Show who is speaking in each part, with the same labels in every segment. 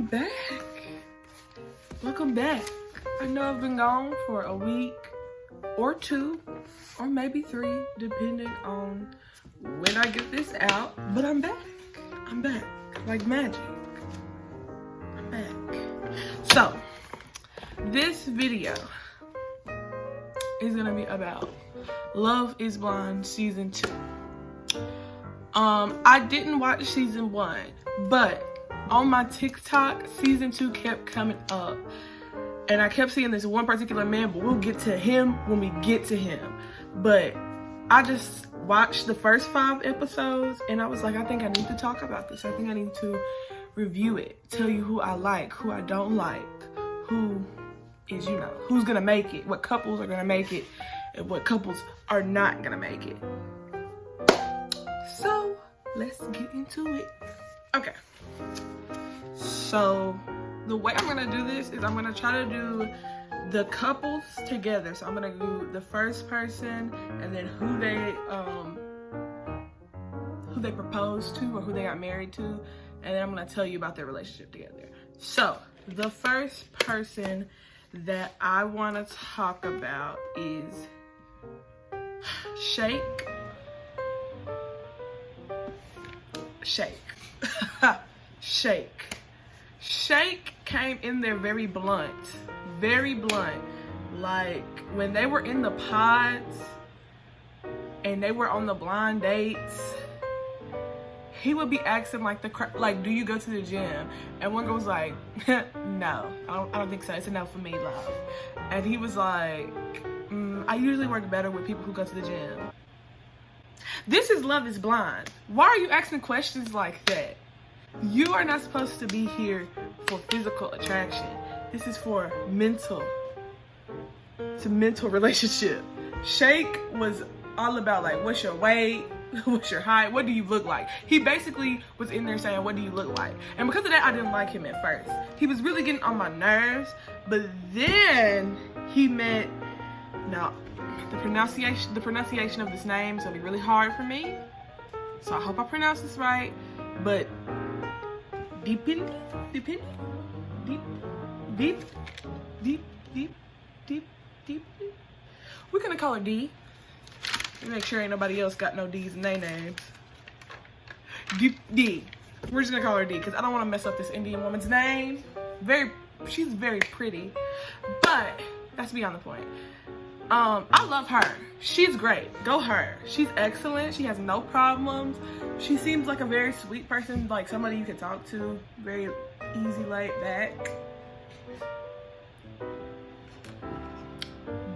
Speaker 1: I'm back. Welcome back. I know I've been gone for a week or two or maybe 3, depending on when I get this out, but I'm back. I'm back like magic. I'm back. So this video is gonna be about Love is Blind season 2. I didn't watch season 1, but on my TikTok, season 2 kept coming up. And I kept seeing this one particular man, but we'll get to him when we get to him. But I just watched the first 5 episodes and I was like, I think I need to talk about this. I think I need to review it. Tell you who I like, who I don't like, who is, you know, who's gonna make it, what couples are gonna make it, and what couples are not gonna make it. So let's get into it. Okay. So the way I'm gonna do this is I'm gonna try to do the couples together. So I'm gonna do the first person and then who they proposed to or who they got married to, and then I'm gonna tell you about their relationship together. So the first person that I want to talk about is Shake. Shake came in there very blunt. Like when they were in the pods and they were on the blind dates, he would be asking like like, do you go to the gym? And one girl was like, no, I don't think so. It's enough for me, love. And he was like, I usually work better with people who go to the gym. This is Love is Blind. Why are you asking questions like that? You are not supposed to be here for physical attraction. This is for mental. It's a mental relationship. Shake was all about like, what's your weight? What's your height? What do you look like? He basically was in there saying, what do you look like? And because of that, I didn't like him at first. He was really getting on my nerves, but then he met, now the pronunciation of this name is gonna be really hard for me. So I hope I pronounce this right, but deep. We're gonna call her D. Make sure ain't nobody else got no D's in their names. D. We're just gonna call her D because I don't want to mess up this Indian woman's name. She's very pretty, but that's beyond the point. I love her. She's great. Go her. She's excellent. She has no problems. She seems like a very sweet person, like somebody you could talk to. Very easy, laid back.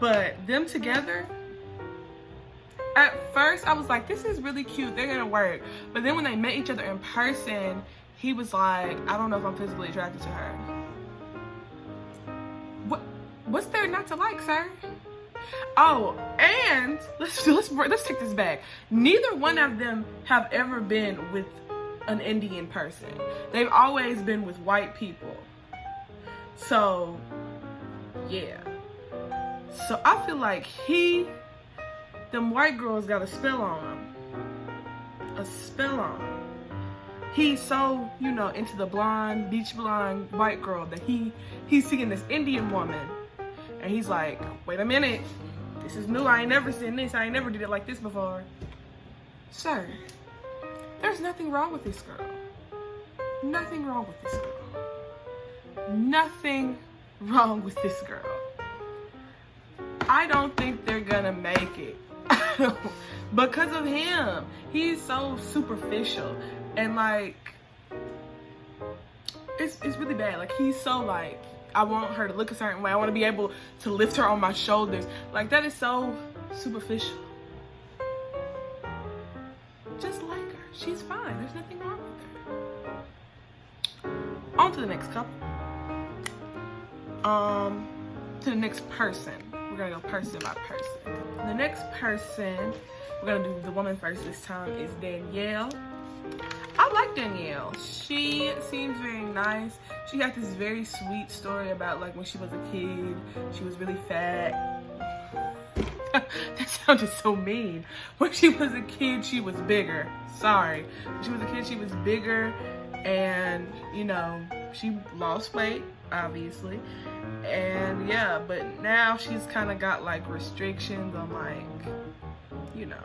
Speaker 1: But them together, at first I was like, this is really cute. They're gonna work. But then when they met each other in person, he was like, I don't know if I'm physically attracted to her. What's there not to like, sir? Oh, and let's take this back. Neither one of them have ever been with an Indian person. They've always been with white people. So, yeah. So I feel like them white girls got a spell on him. A spell on him. He's so, you know, into the blonde, beach blonde white girl that he's seeing this Indian woman. And he's like, wait a minute, this is new. I ain't never seen this. I ain't never did it like this before. Sir, there's nothing wrong with this girl. Nothing wrong with this girl. Nothing wrong with this girl. I don't think they're gonna make it. Because of him. He's so superficial. And like, it's really bad. Like, he's so like, I want her to look a certain way. I want to be able to lift her on my shoulders. Like, that is so superficial. Just like her. She's fine. There's nothing wrong with her. On to the next couple. To the next person. We're going to go person by person. The next person, we're going to do the woman first this time, is Danielle. I like Danielle. She seems very nice. She got this very sweet story about like when she was a kid, she was really fat. That sounded so mean. When she was a kid, she was bigger. Sorry. When she was a kid, she was bigger And, you know, she lost weight, obviously. And yeah, but now she's kind of got like restrictions on like, you know,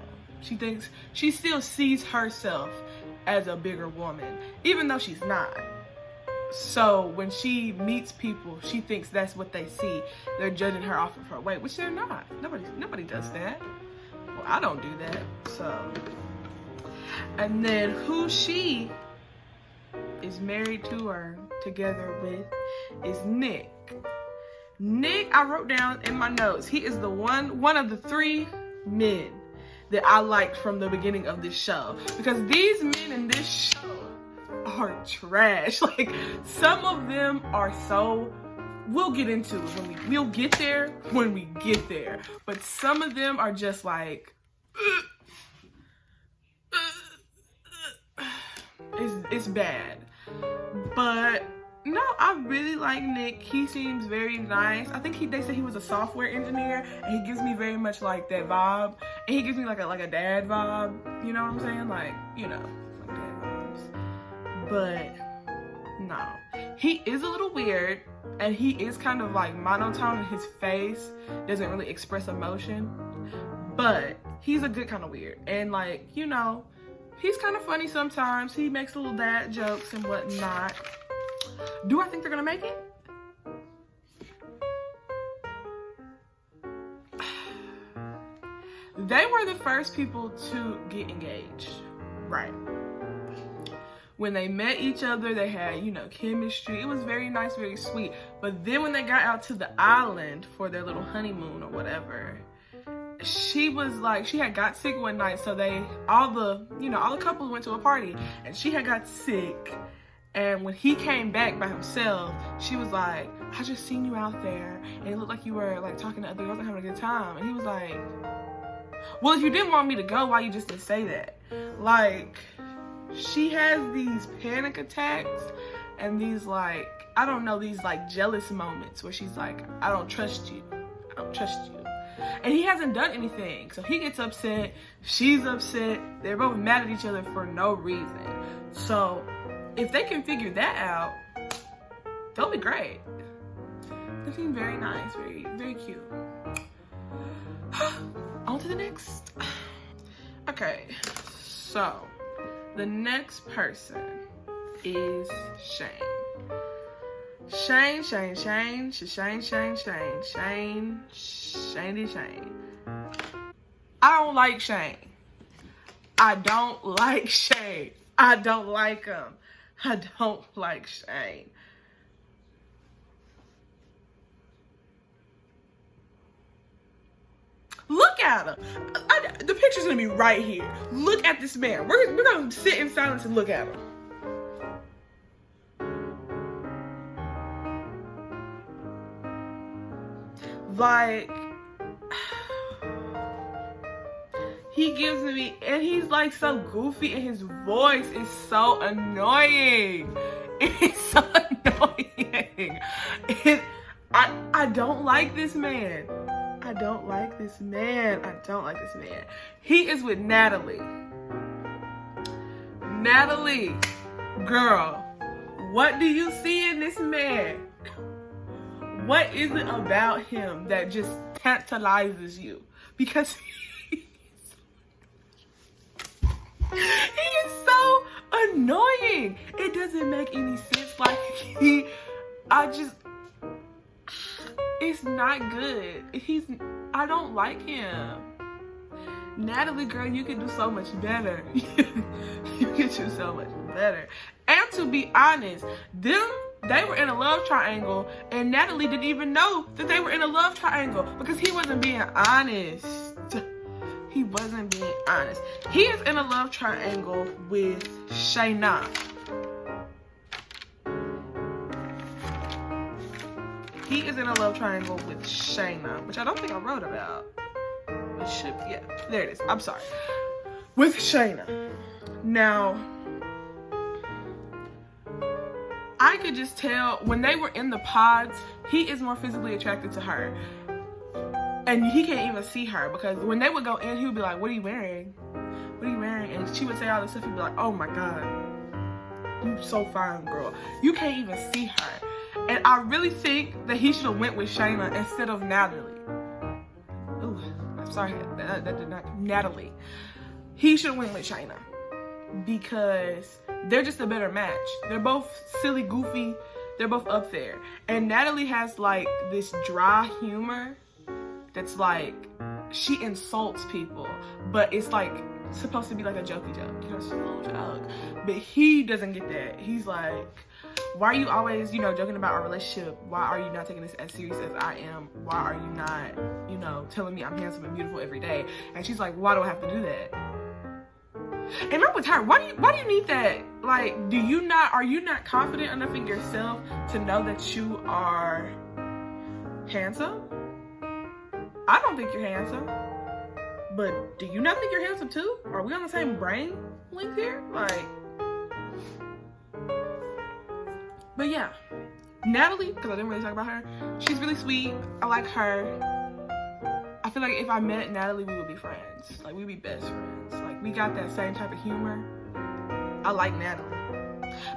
Speaker 1: she still sees herself as a bigger woman, even though she's not. So when she meets people, she thinks that's what they see. They're judging her off of her weight, which they're not. Nobody does that. Well, I don't do that. So, and then who she is married to or together with is Nick. Nick, I wrote down in my notes, he is the one of the 3 men that I liked from the beginning of this show, because these men in this show are trash. Like, some of them are so, we'll get into it we'll get there when we get there, but some of them are just like it's bad. But no, I really like Nick. He seems very nice. I think they said he was a software engineer, and he gives me very much like that vibe. And he gives me like a dad vibe. You know what I'm saying? Like, you know, like dad vibes. But no, he is a little weird, and he is kind of like monotone, and his face doesn't really express emotion. But he's a good kind of weird, and like, you know, he's kind of funny sometimes. He makes little dad jokes and whatnot. Do I think they're gonna make it? They were the first people to get engaged, right? When they met each other, they had, you know, chemistry. It was very nice, very sweet. But then when they got out to the island for their little honeymoon or whatever, she was like, she had got sick one night, so all the couples went to a party, and she had got sick. And when he came back by himself, she was like, I just seen you out there, and it looked like you were like talking to other girls and having a good time. And he was like, well, if you didn't want me to go, why you just didn't say that? Like, she has these panic attacks and these like, I don't know, these like jealous moments where she's like, I don't trust you. I don't trust you. And he hasn't done anything. So he gets upset, she's upset, they're both mad at each other for no reason. So if they can figure that out, they'll be great. They seem very nice, very, very cute. On to the next. Okay, so the next person is Shane. Shane. I don't like Shane. I don't like Shane. I don't like him. I don't like Shane. Look at him. The picture's gonna be right here. Look at this man. We're gonna sit in silence and look at him. Like, he gives me, and he's like so goofy, and his voice is so annoying. It's so annoying. I don't like this man. I don't like this man. I don't like this man. He is with Natalie. Natalie, girl, what do you see in this man? What is it about him that just tantalizes you? Because he is so annoying. It doesn't make any sense. Like, it's not good. I don't like him. Natalie, girl, you can do so much better. You can do so much better. And to be honest, they were in a love triangle, and Natalie didn't even know that they were in a love triangle because he wasn't being honest. He wasn't being honest. He is in a love triangle with Shayna. He is in a love triangle with Shayna, which I don't think I wrote about. It should, yeah, there it is. I'm sorry. With Shayna. Now, I could just tell when they were in the pods, he is more physically attracted to her. And he can't even see her because when they would go in, he would be like, what are you wearing? What are you wearing? And she would say all this stuff. He'd be like, oh my God. you so fine, girl. You can't even see her. And I really think that he should have went with Shayna instead of Natalie. Ooh, I'm sorry, that did not, Natalie. He should have went with Shayna because they're just a better match. They're both silly, goofy. They're both up there. And Natalie has like this dry humor that's like, she insults people, but it's like supposed to be like a jokey joke. You know, it's just a little joke. But he doesn't get that. He's like, why are you always, you know, joking about our relationship? Why are you not taking this as serious as I am? Why are you not, you know, telling me I'm handsome and beautiful every day? And she's like, why do I have to do that? And I'm with her. Why do you need that? Like, are you not confident enough in yourself to know that you are handsome? I don't think you're handsome. But do you not think you're handsome too? Are we on the same brain link here? Like, but yeah, Natalie, because I didn't really talk about her, she's really sweet. I like her. I feel like if I met Natalie, we would be friends. Like, we'd be best friends. Like, we got that same type of humor. I like Natalie.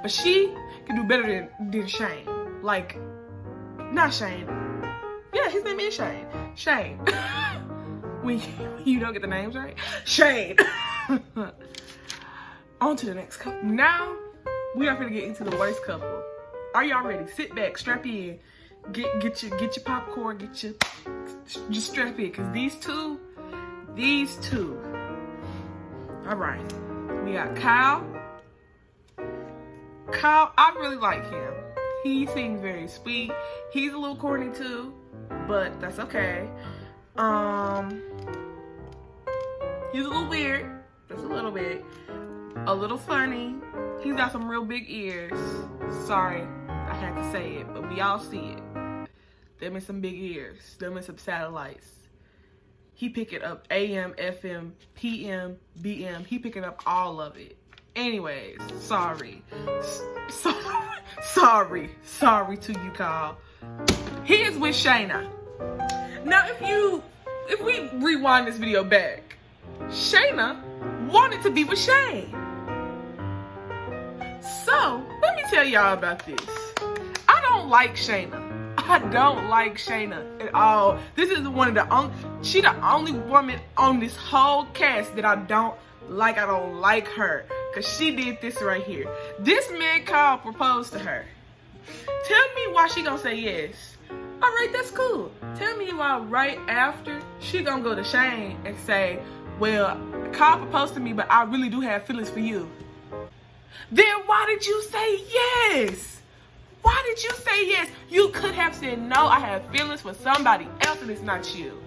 Speaker 1: But she can do better than Shane. Like, not Shane. Yeah, his name is Shane. Shane. when you don't get the names right. Shane. On to the next couple. Now, we are gonna get into the worst couple. Are y'all ready? Sit back, strap in. Get your popcorn, just strap in, cause these two, all right. We got Kyle, I really like him. He seems very sweet. He's a little corny too, but that's okay. He's a little weird, just a little bit, a little funny. He's got some real big ears. Sorry, I had to say it, but we all see it. Them and some big ears. Them and some satellites. He picking up AM, FM, PM, BM. He picking up all of it. Anyways, sorry to you, Kyle. He is with Shayna. Now, if we rewind this video back, Shayna wanted to be with Shane. So, let me tell y'all about this. I don't like Shayna. I don't like Shayna at all. This is one of she the only woman on this whole cast that I don't like. I don't like her because she did this right here. This man Kyle proposed to her. Tell me why she gonna say yes. All right, that's cool. Tell me why right after she gonna go to Shane and say, well, Kyle proposed to me, but I really do have feelings for you. Then why did you say yes? Why did you say yes? You could have said, no, I have feelings for somebody else and it's not you.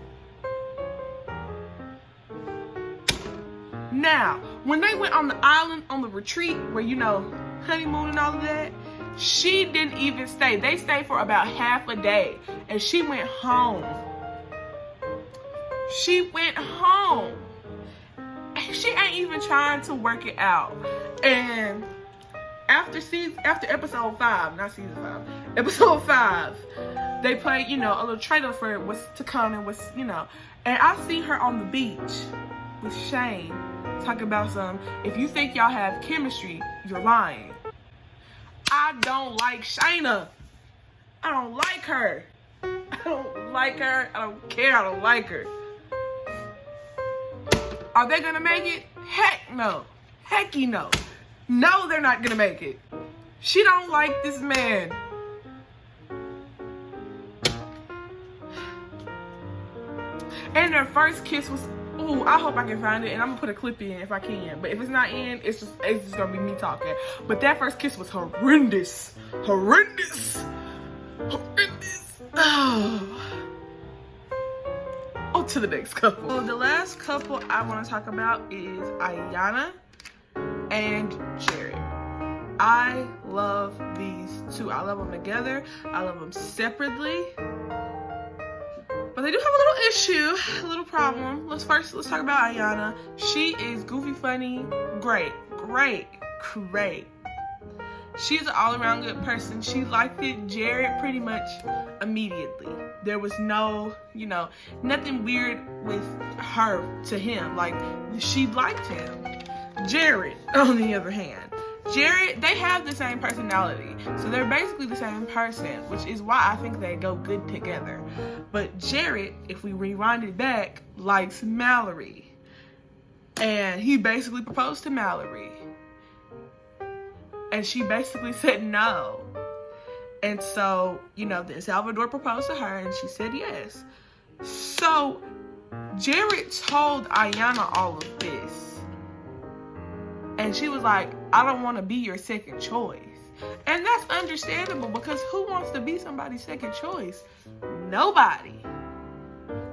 Speaker 1: Now, when they went on the island, on the retreat, where, you know, honeymoon and all of that, she didn't even stay. They stayed for about half a day and she went home. She went home. She ain't even trying to work it out. And after episode 5, not season 5, episode 5, they played, you know, a little trailer for what's to come and what's, you know. And I see her on the beach with Shane talking about if you think y'all have chemistry, you're lying. I don't like Shayna. I don't like her. I don't like her. I don't care. I don't like her. Are they gonna make it? Heck no. Hecky no. No, they're not gonna make it. She don't like this man. And their first kiss was, ooh, I hope I can find it, and I'm gonna put a clip in if I can. But if it's not in, it's just gonna be me talking. But that first kiss was horrendous. Horrendous. Oh. On to the next couple. So the last couple I want to talk about is Ayanna and Jared. I love these two. I love them together. I love them separately. But they do have a little issue, a little problem. Let's talk about Ayanna. She is goofy, funny, great. She's an all-around good person. She liked Jared pretty much immediately. There was no, you know, nothing weird with her to him. Like, she liked him. Jared, on the other hand, Jared, they have the same personality. So they're basically the same person, which is why I think they go good together. But Jared, if we rewind it back, likes Mallory. And he basically proposed to Mallory. And she basically said no. And so, you know, then Salvador proposed to her and she said yes. So Jared told Ayanna all of this. And she was like, I don't want to be your second choice. And that's understandable, because who wants to be somebody's second choice? Nobody.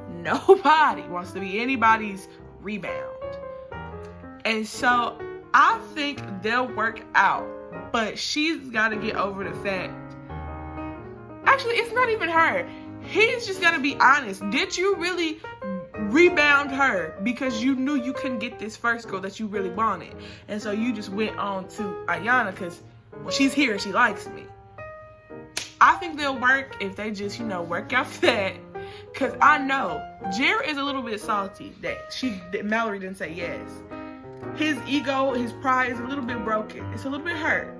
Speaker 1: Nobody wants to be anybody's rebound. And so I think they'll work out. But she's got to get over the fact. Actually, it's not even her. He's just got to be honest. Did you really rebound her because you knew you couldn't get this first girl that you really wanted? And so you just went on to Ayanna because, well, she's here and she likes me. I think they'll work if they just, you know, work out that. Because I know Jared is a little bit salty that Mallory didn't say yes. His ego, his pride is a little bit broken. It's a little bit hurt.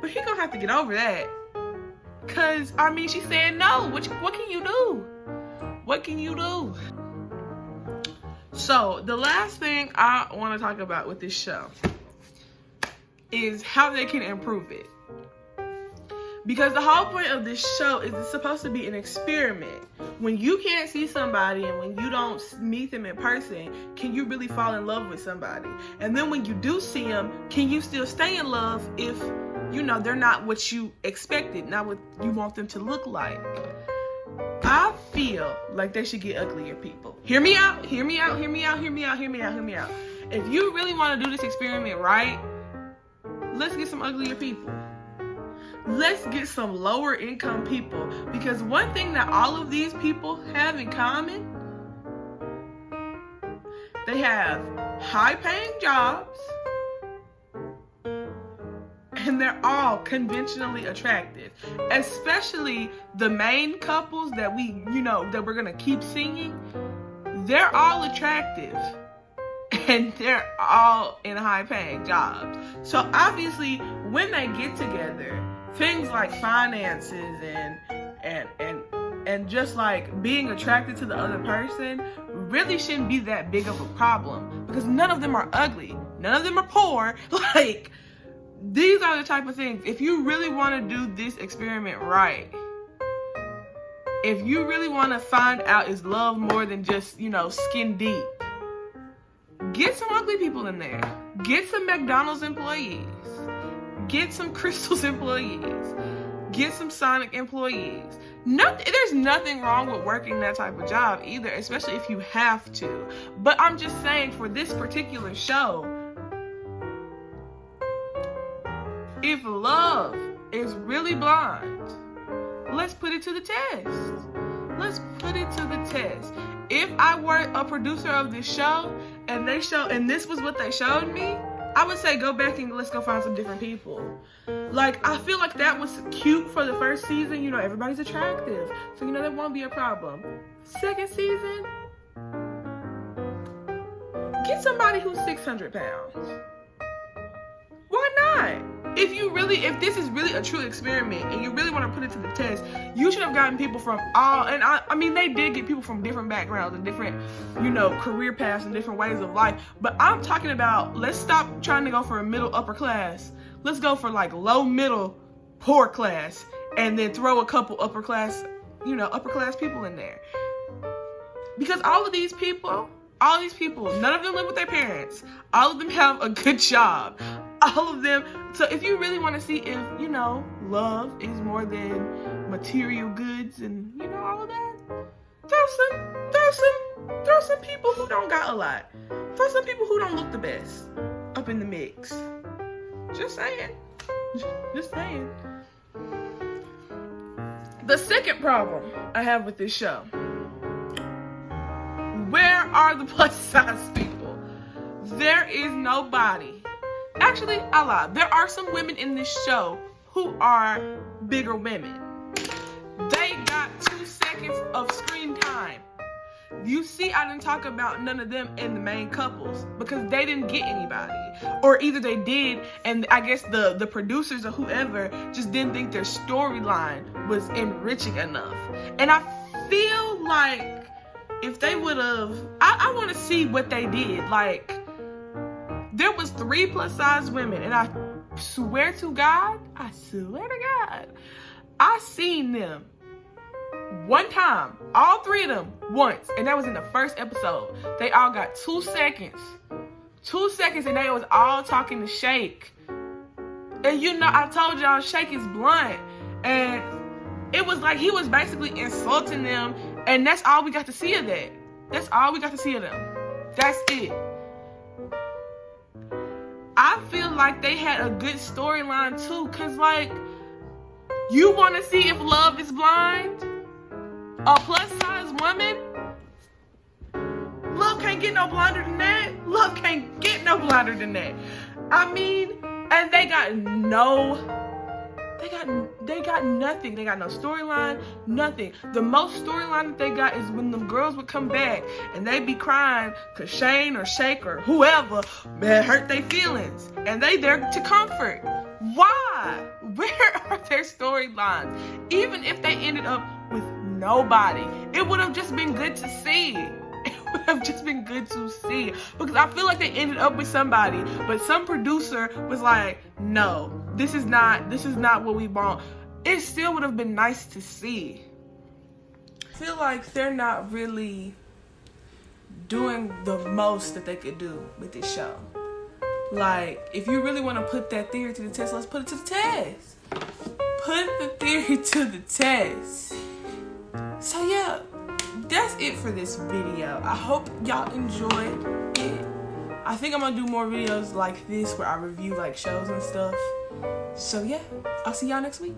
Speaker 1: But he gonna have to get over that. Cause, I mean, she said no. What can you do? What can you do? So, the last thing I want to talk about with this show is how they can improve it. Because the whole point of this show is it's supposed to be an experiment. When you can't see somebody and when you don't meet them in person, can you really fall in love with somebody? And then when you do see them, can you still stay in love if, you know, they're not what you expected, not what you want them to look like? I feel like they should get uglier people. Hear me out, hear me out, hear me out, hear me out, hear me out, hear me out. If you really want to do this experiment right, let's get some uglier people. Let's get some lower income people. Because one thing that all of these people have in common, they have high paying jobs and they're all conventionally attractive. Especially the main couples that we're gonna keep seeing, they're all attractive. And they're all in high paying jobs. So obviously when they get together, things like finances and just like being attracted to the other person really shouldn't be that big of a problem, because none of them are ugly. None of them are poor. Like, these are the type of things. If you really want to do this experiment right, if you really want to find out is love more than just, you know, skin deep, get some ugly people in there. Get some McDonald's employees. Get some Crystal's employees. Get some Sonic employees. There's nothing wrong with working that type of job either, especially if you have to. But I'm just saying, for this particular show, if love is really blind, let's put it to the test. Let's put it to the test. If I were a producer of this show and this was what they showed me, I would say go back and let's go find some different people. Like, I feel like that was cute for the first season. You know, everybody's attractive. So, you know, that won't be a problem. Second season, get somebody who's 600 pounds. Why not? If this is really a true experiment and you really want to put it to the test, you should have gotten people from I mean, they did get people from different backgrounds and different, you know, career paths and different ways of life. But I'm talking about, let's stop trying to go for a middle upper class. Let's go for like low middle poor class, and then throw a couple upper class people in there. Because all of these people, none of them live with their parents. All of them have a good job. All of them. So if you really want to see if, you know, love is more than material goods and, you know, all of that, throw some people who don't got a lot. Throw some people who don't look the best up in the mix. Just saying. Just saying. The second problem I have with this show: where are the plus size people? There is nobody. Actually, I lied. There are some women in this show who are bigger women. They got 2 seconds of screen time. You see, I didn't talk about none of them in the main couples because they didn't get anybody. Or either they did, and I guess the producers or whoever just didn't think their storyline was enriching enough. And I feel like if they would have, I want to see what they did. Like, there was 3 plus size women, and I swear to God, I seen them one time, all 3 of them once, and that was in the first episode. They all got 2 seconds, and they was all talking to Shake. And you know, I told y'all Shake is blunt, and it was like he was basically insulting them, and that's all we got to see of that. That's all we got to see of them. That's it. I feel like they had a good storyline too, cause like, you want to see if love is blind? A plus size woman? Love can't get no blinder than that. Love can't get no blinder than that. I mean, and they got nothing. They got no storyline, nothing. The most storyline that they got is when the girls would come back and they be crying because Shane or Shake or whoever hurt their feelings. And they there to comfort. Why? Where are their storylines? Even if they ended up with nobody, it would have just been good to see. It would have just been good to see. Because I feel like they ended up with somebody, but some producer was like, no, this is not what we want. It still would have been nice to see. I feel like they're not really doing the most that they could do with this show. Like, if you really want to put that theory to the test, let's put it to the test. Put the theory to the test. So yeah, that's it for this video. I hope y'all enjoyed it. I think I'm gonna do more videos like this where I review like shows and stuff. So yeah, I'll see y'all next week.